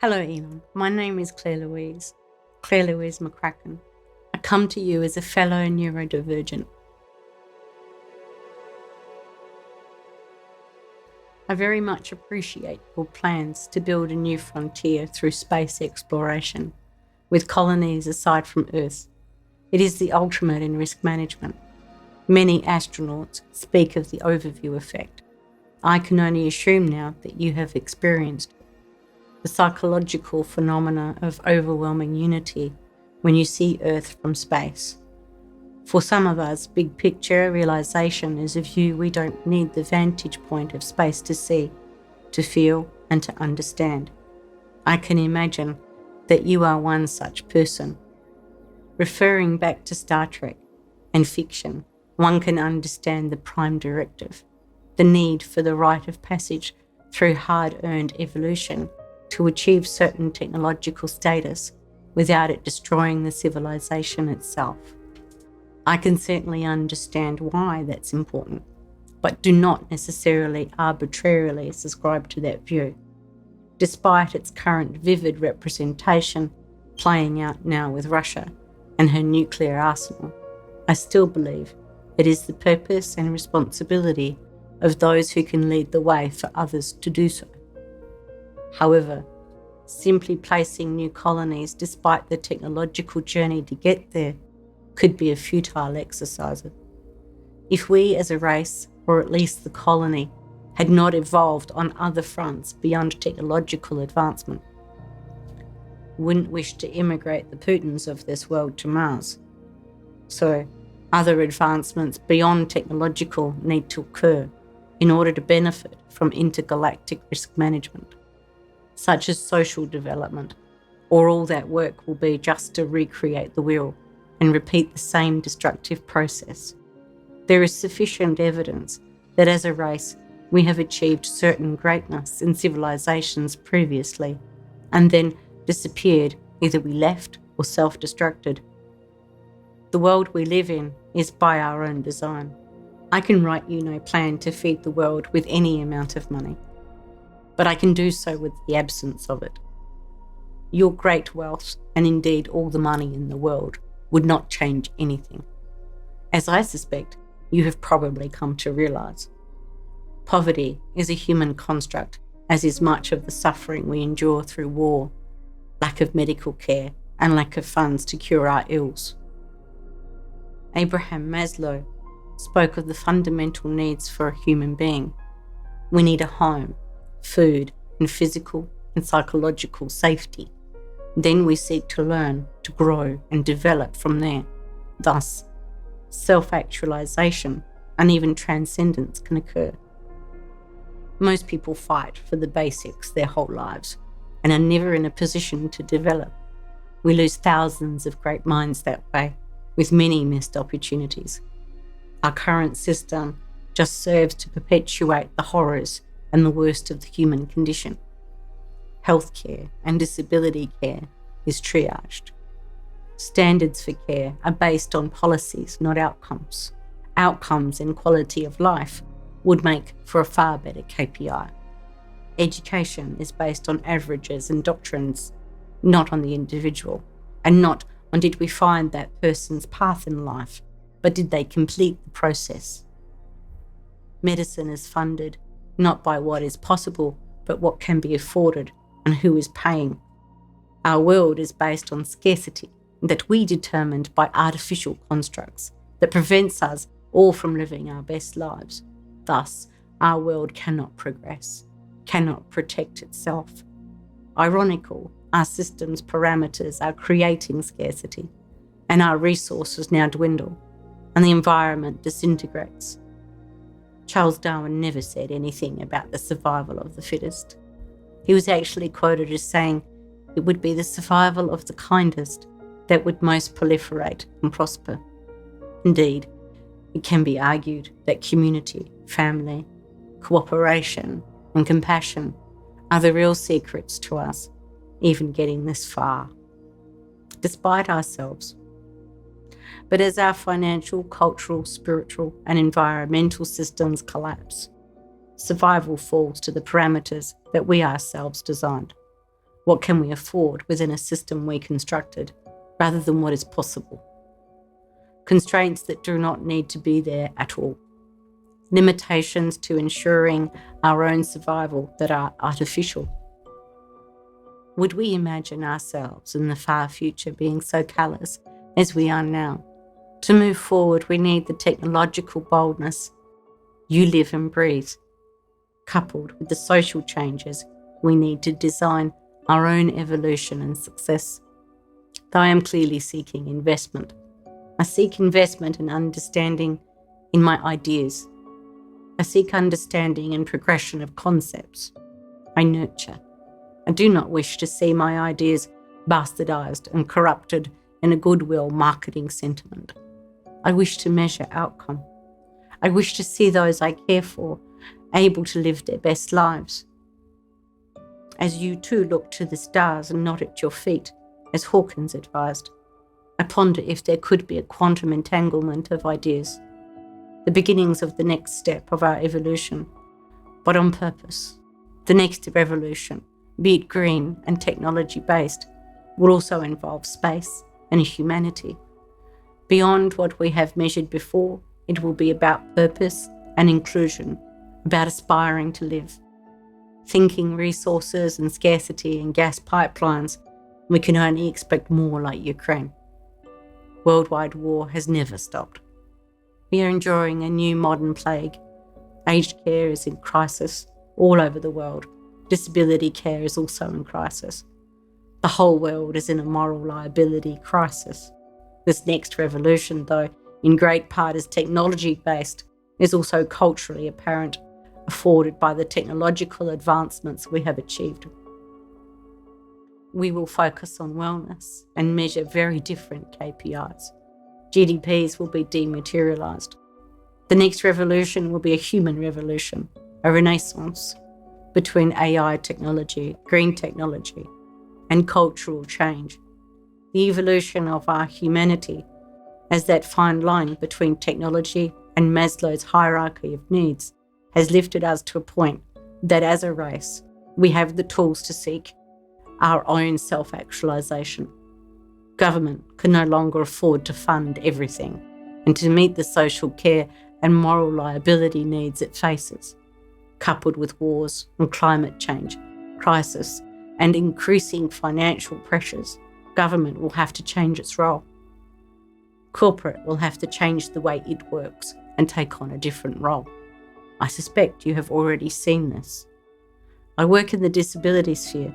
Hello, Elon. My name is Claire Louise McCracken. I come to you as a fellow neurodivergent. I very much appreciate your plans to build a new frontier through space exploration, with colonies aside from Earth. It is the ultimate in risk management. Many astronauts speak of the overview effect. I can only assume now that you have experienced it. The psychological phenomena of overwhelming unity when you see Earth from space. For some of us, big picture realization is a view we don't need the vantage point of space to see, to feel, and to understand. I can imagine that you are one such person. Referring back to Star Trek and fiction, one can understand the prime directive, the need for the rite of passage through hard-earned evolution to achieve certain technological status without it destroying the civilization itself. I can certainly understand why that's important, but do not necessarily arbitrarily subscribe to that view. Despite its current vivid representation playing out now with Russia and her nuclear arsenal, I still believe it is the purpose and responsibility of those who can lead the way for others to do so. However, simply placing new colonies despite the technological journey to get there could be a futile exercise. If we as a race, or at least the colony, had not evolved on other fronts beyond technological advancement, wouldn't wish to immigrate the Putins of this world to Mars. So, other advancements beyond technological need to occur in order to benefit from intergalactic risk management, such as social development, or all that work will be just to recreate the wheel and repeat the same destructive process. There is sufficient evidence that as a race we have achieved certain greatness in civilizations previously and then disappeared, either we left or self-destructed. The world we live in is by our own design. I can write you no plan to feed the world with any amount of money, but I can do so with the absence of it. Your great wealth, and indeed all the money in the world, would not change anything. As I suspect you have probably come to realise, poverty is a human construct, as is much of the suffering we endure through war, lack of medical care, and lack of funds to cure our ills. Abraham Maslow spoke of the fundamental needs for a human being. We need a home, food, and physical and psychological safety. Then we seek to learn, to grow, and develop from there. Thus, self-actualization and even transcendence can occur. Most people fight for the basics their whole lives and are never in a position to develop. We lose thousands of great minds that way, with many missed opportunities. Our current system just serves to perpetuate the horrors and the worst of the human condition. Healthcare and disability care is triaged. Standards for care are based on policies, not outcomes. Outcomes and quality of life would make for a far better KPI. Education is based on averages and doctrines, not on the individual, and not on did we find that person's path in life, but did they complete the process. Medicine is funded not by what is possible, but what can be afforded and who is paying. Our world is based on scarcity that we determined by artificial constructs that prevents us all from living our best lives. Thus, our world cannot progress, cannot protect itself. Ironical, our system's parameters are creating scarcity, and our resources now dwindle, and the environment disintegrates. Charles Darwin never said anything about the survival of the fittest. He was actually quoted as saying it would be the survival of the kindest that would most proliferate and prosper. Indeed, it can be argued that community, family, cooperation, and compassion are the real secrets to us even getting this far, despite ourselves. But as our financial, cultural, spiritual, and environmental systems collapse, survival falls to the parameters that we ourselves designed. What can we afford within a system we constructed, rather than what is possible? Constraints that do not need to be there at all. Limitations to ensuring our own survival that are artificial. Would we imagine ourselves in the far future being so callous as we are now? To move forward, we need the technological boldness you live and breathe, coupled with the social changes we need to design our own evolution and success. Though I am clearly seeking investment, I seek investment and understanding in my ideas. I seek understanding and progression of concepts. I nurture. I do not wish to see my ideas bastardized and corrupted in a goodwill marketing sentiment. I wish to measure outcome. I wish to see those I care for able to live their best lives. As you too look to the stars and not at your feet, as Hawkins advised, I ponder if there could be a quantum entanglement of ideas, the beginnings of the next step of our evolution, but on purpose. The next revolution, be it green and technology-based, will also involve space and humanity. Beyond what we have measured before, it will be about purpose and inclusion, about aspiring to live. Thinking resources and scarcity and gas pipelines, we can only expect more like Ukraine. Worldwide war has never stopped. We are enduring a new modern plague. Aged care is in crisis all over the world. Disability care is also in crisis. The whole world is in a moral liability crisis. This next revolution, though in great part is technology-based, is also culturally apparent, afforded by the technological advancements we have achieved. We will focus on wellness and measure very different KPIs. GDPs will be dematerialised. The next revolution will be a human revolution, a renaissance between AI technology, green technology, and cultural change. The evolution of our humanity as that fine line between technology and Maslow's hierarchy of needs has lifted us to a point that as a race, we have the tools to seek our own self-actualisation. Government can no longer afford to fund everything and to meet the social care and moral liability needs it faces. Coupled with wars and climate change, crisis, and increasing financial pressures, government will have to change its role. Corporate will have to change the way it works and take on a different role. I suspect you have already seen this. I work in the disability sphere,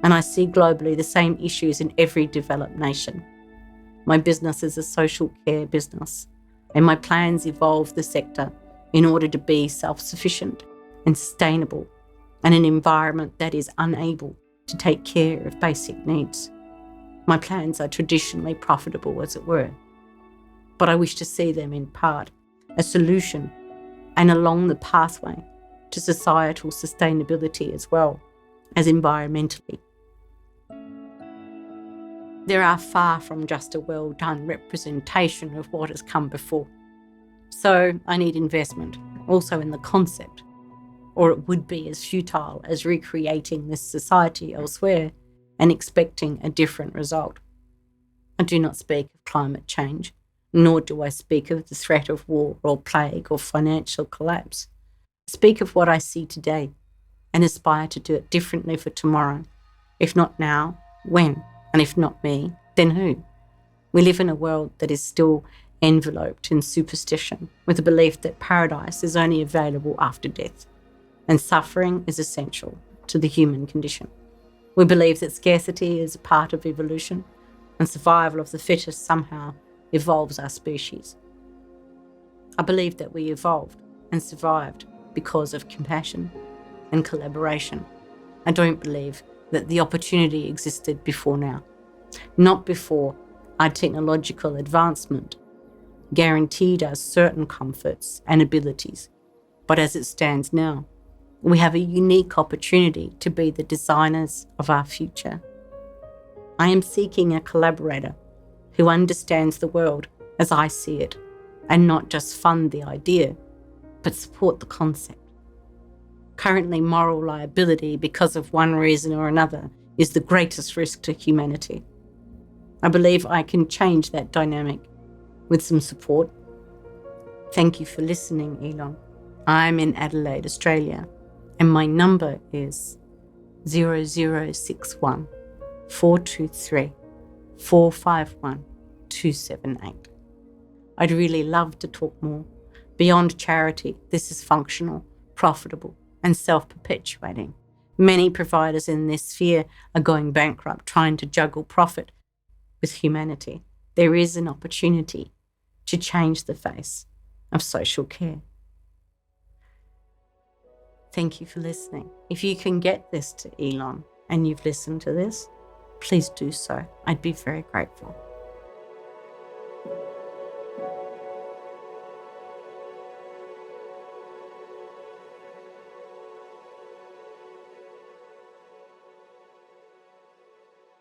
and I see globally the same issues in every developed nation. My business is a social care business, and my plans evolve the sector in order to be self-sufficient and sustainable, and an environment that is unable to take care of basic needs. My plans are traditionally profitable, as it were, but I wish to see them in part a solution and along the pathway to societal sustainability as well as environmentally. There are far from just a well-done representation of what has come before. So I need investment, also in the concept, or it would be as futile as recreating this society elsewhere and expecting a different result. I do not speak of climate change, nor do I speak of the threat of war or plague or financial collapse. I speak of what I see today and aspire to do it differently for tomorrow. If not now, when? And if not me, then who? We live in a world that is still enveloped in superstition, with the belief that paradise is only available after death, and suffering is essential to the human condition. We believe that scarcity is a part of evolution, and survival of the fittest somehow evolves our species. I believe that we evolved and survived because of compassion and collaboration. I don't believe that the opportunity existed before now, not before our technological advancement guaranteed us certain comforts and abilities, but as it stands now, we have a unique opportunity to be the designers of our future. I am seeking a collaborator who understands the world as I see it, and not just fund the idea, but support the concept. Currently, moral liability, because of one reason or another, is the greatest risk to humanity. I believe I can change that dynamic with some support. Thank you for listening, Elon. I'm in Adelaide, Australia, and my number is 0061 423 451 278. I'd really love to talk more. Beyond charity, this is functional, profitable, and self-perpetuating. Many providers in this sphere are going bankrupt trying to juggle profit with humanity. There is an opportunity to change the face of social care. Thank you for listening. If you can get this to Elon and you've listened to this, please do so. I'd be very grateful.